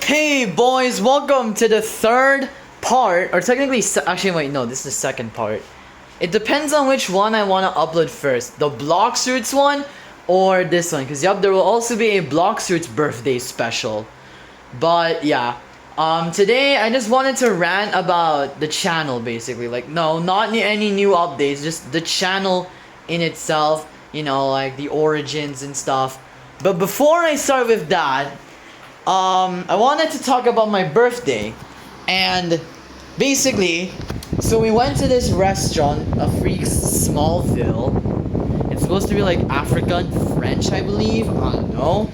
Hey boys, welcome to the third part, or technically, actually wait, no, this is the second part. It depends on which one I want to upload first, the Block Suits one or this one, because yup, there will also be a Block Suits birthday special. But yeah, today I just wanted to rant about the channel basically, like no, not any new updates, just the channel in itself, you know, like the origins and stuff. But before I start with that, I wanted to talk about my birthday, and basically, so we went to this restaurant, a Freak's Smallville. It's supposed to be like African French, I believe. I don't know,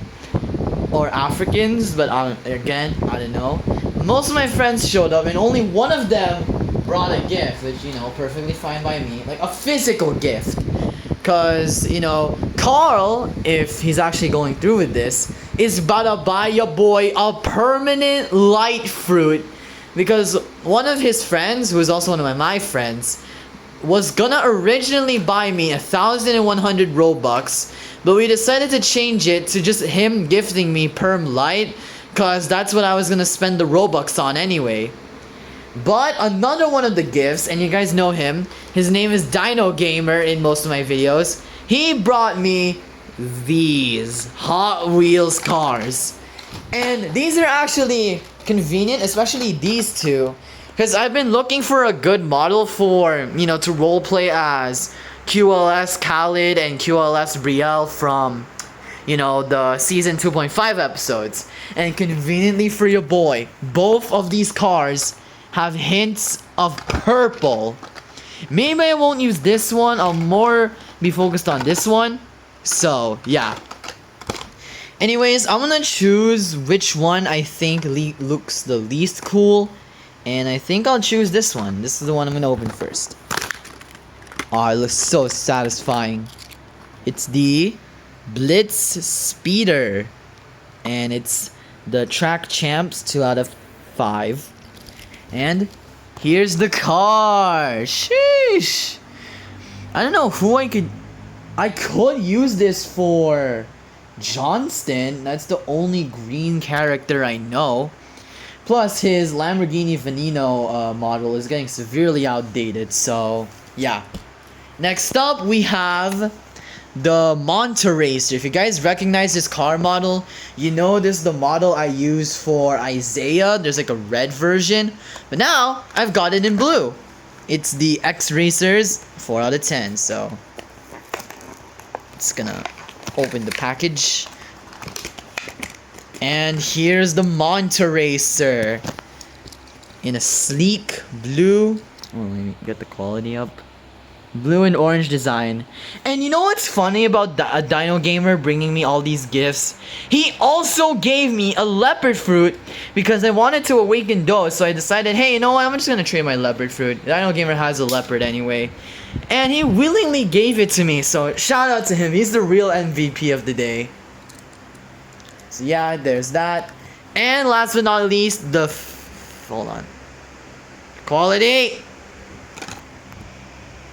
or Africans, but I don't know. Most of my friends showed up, and only one of them brought a gift, which perfectly fine by me, like a physical gift. Cause Carl, if he's actually going through with this, is about to buy your boy a permanent light fruit, because one of his friends, who is also one of my friends, was gonna originally buy me 1,100 Robux, but we decided to change it to just him gifting me perm light, cause that's what I was gonna spend the Robux on anyway. But another one of the gifts, and you guys know him, his name is Dino Gamer in most of my videos. He brought me these Hot Wheels cars. And these are actually convenient, especially these two, because I've been looking for a good model for, to roleplay as QLS Khalid and QLS Brielle from, the season 2.5 episodes. And conveniently for your boy, both of these cars have hints of purple. Maybe I won't use this one. I'll more be focused on this one. So, yeah. Anyways, I'm gonna choose which one I think looks the least cool. And I think I'll choose this one. This is the one I'm gonna open first. Oh, it looks so satisfying. It's the Blitz Speeder. And it's the Track Champs 2 out of 5. And here's the car. Sheesh. I don't know who I could use this for. Johnston. That's the only green character I know. Plus his Lamborghini Veneno model is getting severely outdated. So yeah. Next up we have the Monte Racer. If you guys recognize this car model, you know this is the model I use for Isaiah. There's like a red version, but now I've got it in blue. It's the X Racers 4 out of 10. So it's gonna open the package, and here's the Monte Racer in a sleek blue. Oh, let me get the quality up. Blue and orange design. And you know what's funny about a Dino Gamer bringing me all these gifts? He also gave me a leopard fruit because I wanted to awaken Dose, so I decided, hey, you know what? I'm just gonna trade my leopard fruit. Dino Gamer has a leopard anyway. And he willingly gave it to me, so shout out to him. He's the real MVP of the day. So yeah, there's that. And last but not least, hold on. Quality!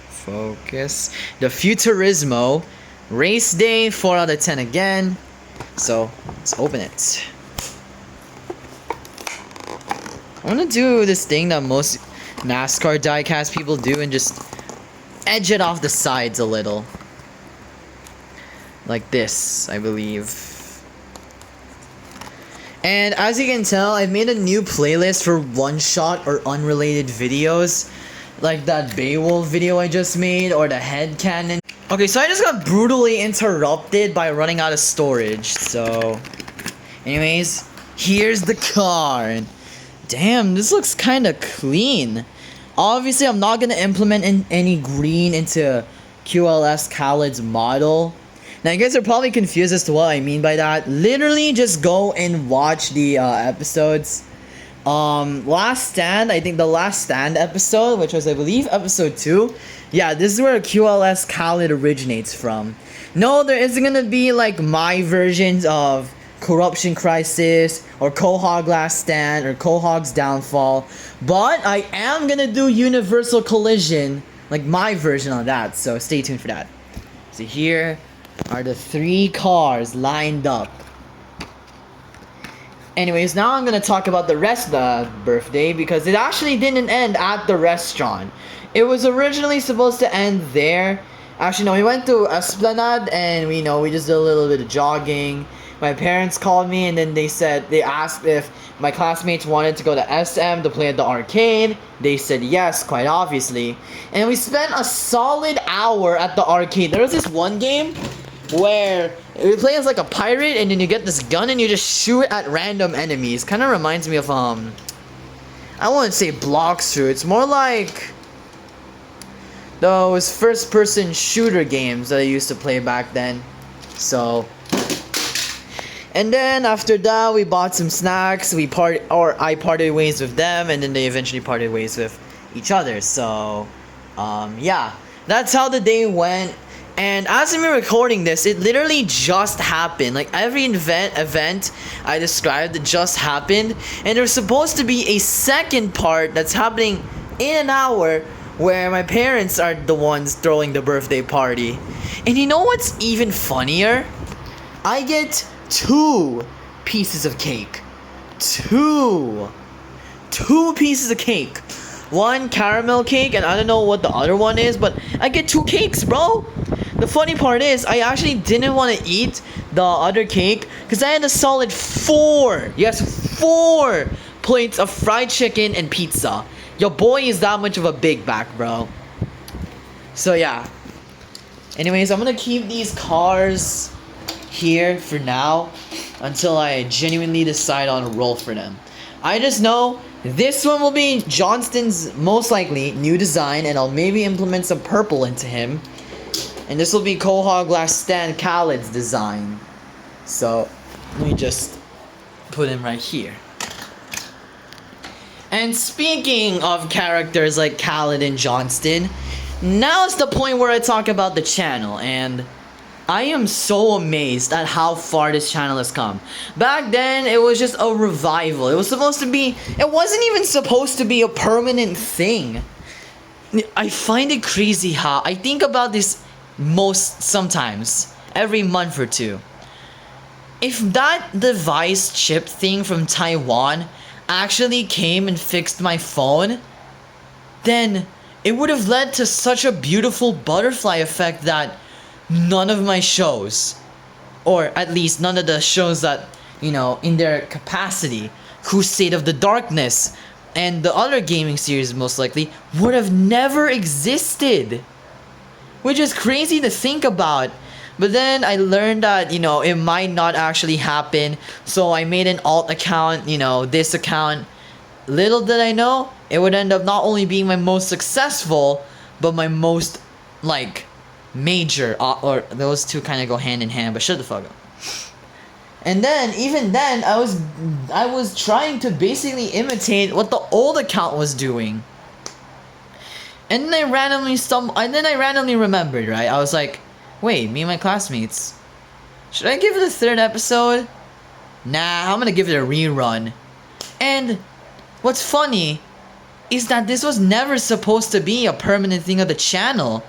Focus. The Futurismo Race Day 4 out of 10 again. So let's open it. I want to do this thing that most NASCAR diecast people do and just edge it off the sides a little. Like this, I believe. And as you can tell, I've made a new playlist for one-shot or unrelated videos. Like that Beowulf video I just made, or the headcanon. Okay, so I just got brutally interrupted by running out of storage, so anyways, here's the car. Damn, this looks kind of clean. Obviously, I'm not gonna implement any green into QLS Khaled's model. Now, you guys are probably confused as to what I mean by that. Literally, just go and watch the episodes. Last Stand, I think the Last Stand episode, which was, I believe, episode 2. Yeah, this is where QLS Khaled originates from. No, there isn't gonna be, like, my versions of Corruption Crisis, or Quahog Last Stand, or Quahog's Downfall. But I am gonna do Universal Collision, like my version on that, so stay tuned for that. So here are the 3 cars lined up. Anyways, now I'm gonna talk about the rest of the birthday because it actually didn't end at the restaurant. It was originally supposed to end there. Actually, no, we went to Esplanade and we just did a little bit of jogging. My parents called me and then they asked if my classmates wanted to go to SM to play at the arcade. They said yes, quite obviously. And we spent a solid hour at the arcade. There was this one game where you play as like a pirate and then you get this gun and you just shoot at random enemies. Kind of reminds me of I wouldn't say block shoot. It's more like those first person shooter games that I used to play back then. So, and then after that we bought some snacks. I parted ways with them and then they eventually parted ways with each other. So yeah, that's how the day went. And as I'm recording this, it literally just happened. Like every event I described just happened. And there's supposed to be a second part that's happening in an hour where my parents are the ones throwing the birthday party. And you know what's even funnier? I get 2 pieces of cake. 2 pieces of cake. One caramel cake and I don't know what the other one is, but I get 2 cakes, bro. The funny part is, I actually didn't want to eat the other cake because I had a solid 4 plates of fried chicken and pizza. Your boy is that much of a big back, bro. So yeah. Anyways, I'm gonna keep these cars here for now until I genuinely decide on a role for them. I just know this one will be Johnston's most likely new design, and I'll maybe implement some purple into him. And this will be Quahog / Stan Khaled's design. So, let me just put him right here. And speaking of characters like Khaled and Johnston, now's the point where I talk about the channel, and I am so amazed at how far this channel has come. Back then, it was just a revival. It wasn't even supposed to be a permanent thing. I find it crazy how, I think about this sometimes, every month or two. If that device chip thing from Taiwan actually came and fixed my phone, then it would have led to such a beautiful butterfly effect that none of my shows, or at least none of the shows that, in their capacity, Crusade of the Darkness, and the other gaming series most likely, would have never existed. Which is crazy to think about. But then I learned that, it might not actually happen. So I made an alt account, this account. Little did I know, it would end up not only being my most successful, but my most, major. Or those two kind of go hand in hand, but shut the fuck up. And then, even then, I was trying to basically imitate what the old account was doing. And then I randomly remembered, right? I was like, wait, me and my classmates, should I give it a 3rd episode? Nah, I'm gonna give it a rerun. And what's funny is that this was never supposed to be a permanent thing of the channel.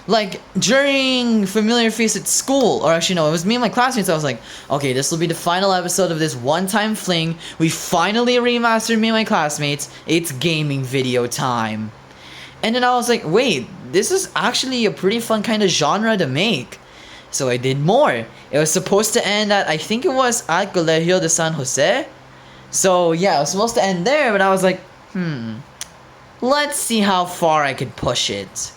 Like, during Familiar Face at school, or actually no, it was me and my classmates, I was like, okay, this will be the final episode of this one-time fling. We finally remastered me and my classmates. It's gaming video time. And then I was like, wait, this is actually a pretty fun kind of genre to make. So I did more. It was supposed to end at, I think it was at Colegio de San Jose. So yeah, it was supposed to end there, but I was like, let's see how far I could push it.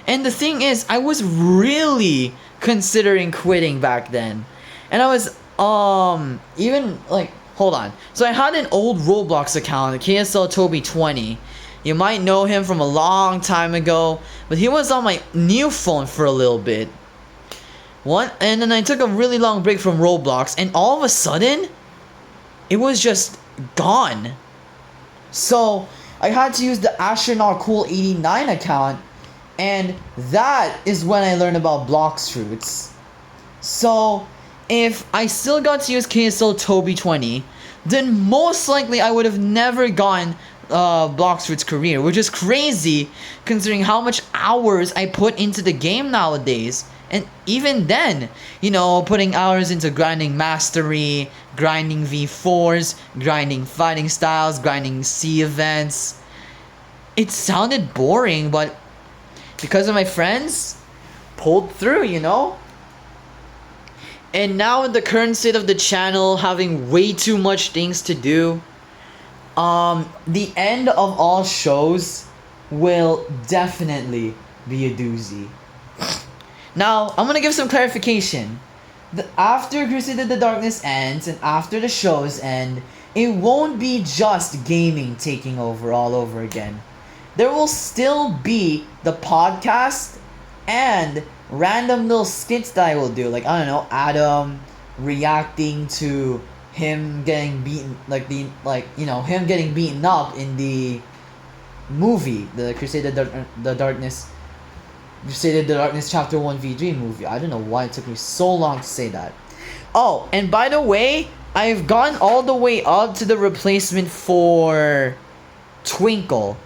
And the thing is, I was really considering quitting back then. And I was, hold on. So I had an old Roblox account, KSL Toby 20. You might know him from a long time ago, but he was on my new phone for a little bit. And then I took a really long break from Roblox, and all of a sudden, it was just gone. So I had to use the Astronaut Cool 89 account, and that is when I learned about Bloxfruits. So if I still got to use KSL Toby 20, then most likely I would have never gotten Bloxfruit's career, which is crazy considering how much hours I put into the game nowadays. And even then, putting hours into grinding mastery, grinding V4s, grinding fighting styles, grinding C events. It sounded boring, but because of my friends, pulled through, you know? And now in the current state of the channel, having way too much things to do, the end of all shows will definitely be a doozy. Now, I'm gonna give some clarification. After Crusade of the Darkness ends and after the shows end, it won't be just gaming taking over all over again. There will still be the podcast and random little skits that I will do. Like, I don't know, Adam reacting to him getting beaten, him getting beaten up in the movie, the Crusade of the Darkness Chapter 1 V3 movie. I don't know why it took me so long to say that. Oh, and by the way, I've gone all the way up to the replacement for Twinkle.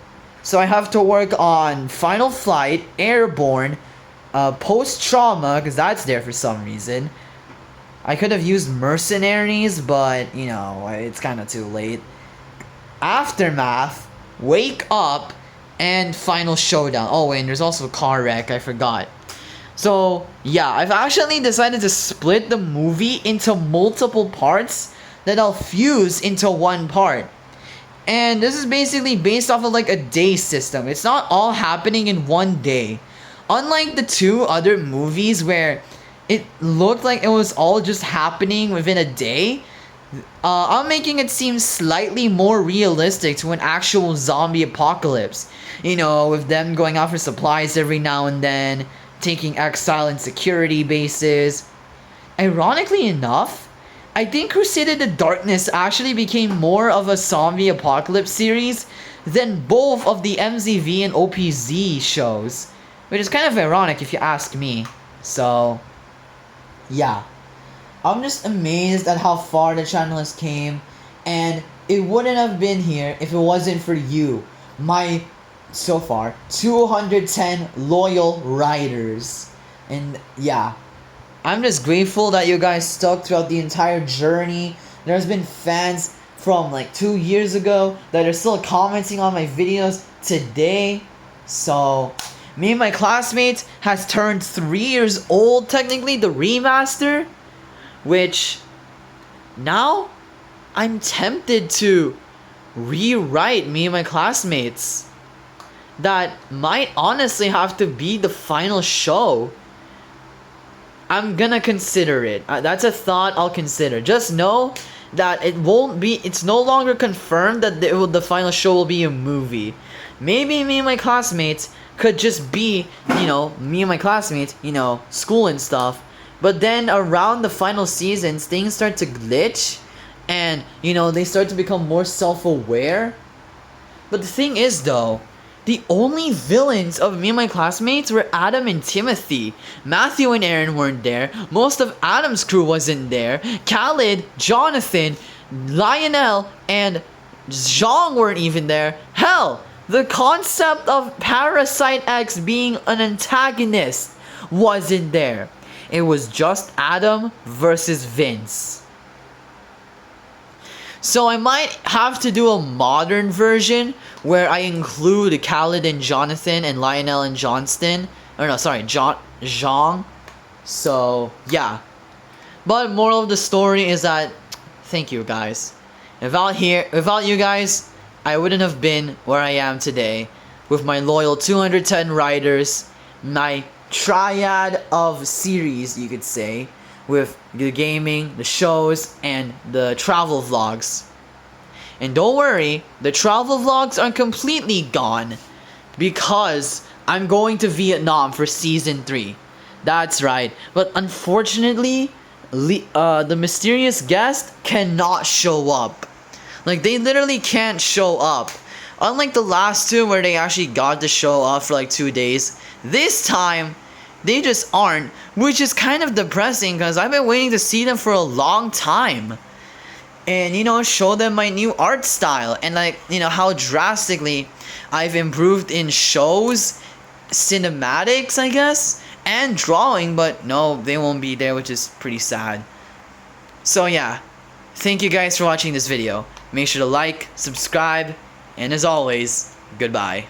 So I have to work on Final Flight, Airborne, Post-Trauma, because that's there for some reason. I could have used Mercenaries, but, you know, it's kind of too late. Aftermath, Wake Up, and Final Showdown. Oh, and there's also Car Wreck, I forgot. So, yeah, I've actually decided to split the movie into multiple parts that I'll fuse into one part. And this is basically based off of like a day system. It's not all happening in one day. Unlike the two other movies where it looked like it was all just happening within a day, I'm making it seem slightly more realistic to an actual zombie apocalypse. You know, with them going out for supplies every now and then, taking exile in security bases. Ironically enough, I think Crusade of the Darkness actually became more of a zombie apocalypse series than both of the MZV and OPZ shows. Which is kind of ironic if you ask me. So, yeah. I'm just amazed at how far the channel has came, and it wouldn't have been here if it wasn't for you, my, so far, 210 loyal riders. And yeah, I'm just grateful that you guys stuck throughout the entire journey. There's been fans from like 2 years ago that are still commenting on my videos today. So, Me and My Classmates has turned 3 years old, technically, the remaster. Which, now, I'm tempted to rewrite Me and My Classmates. That might honestly have to be the final show. I'm gonna consider it. That's a thought I'll consider. Just know that it's no longer confirmed that the final show will be a movie. Maybe Me and My Classmates could just be, you know, Me and My Classmates, you know, school and stuff. But then around the final seasons, things start to glitch, and, you know, they start to become more self-aware. But the thing is, though, the only villains of Me and My Classmates were Adam and Timothy. Matthew and Aaron weren't there. Most of Adam's crew wasn't there. Khaled, Jonathan, Lionel, and Zhang weren't even there. Hell, the concept of Parasite X being an antagonist wasn't there. It was just Adam versus Vince. So I might have to do a modern version where I include Khaled and Jonathan and Lionel and Johnston. Or no, sorry, Zhang. So, yeah. But moral of the story is that, thank you guys. Without you guys, I wouldn't have been where I am today. With my loyal 210 riders, my triad of series, you could say, with the gaming, the shows, and the travel vlogs. And don't worry, the travel vlogs are completely gone because I'm going to Vietnam for season 3. That's right. But unfortunately, the mysterious guest cannot show up. Like, they literally can't show up. Unlike the last two where they actually got to show up for like 2 days, this time they just aren't, which is kind of depressing because I've been waiting to see them for a long time. And, you know, show them my new art style and, like, you know, how drastically I've improved in shows, cinematics, I guess, and drawing, but no, they won't be there, which is pretty sad. So, yeah. thank you guys for watching this video. Make sure to like, subscribe, and as always, goodbye.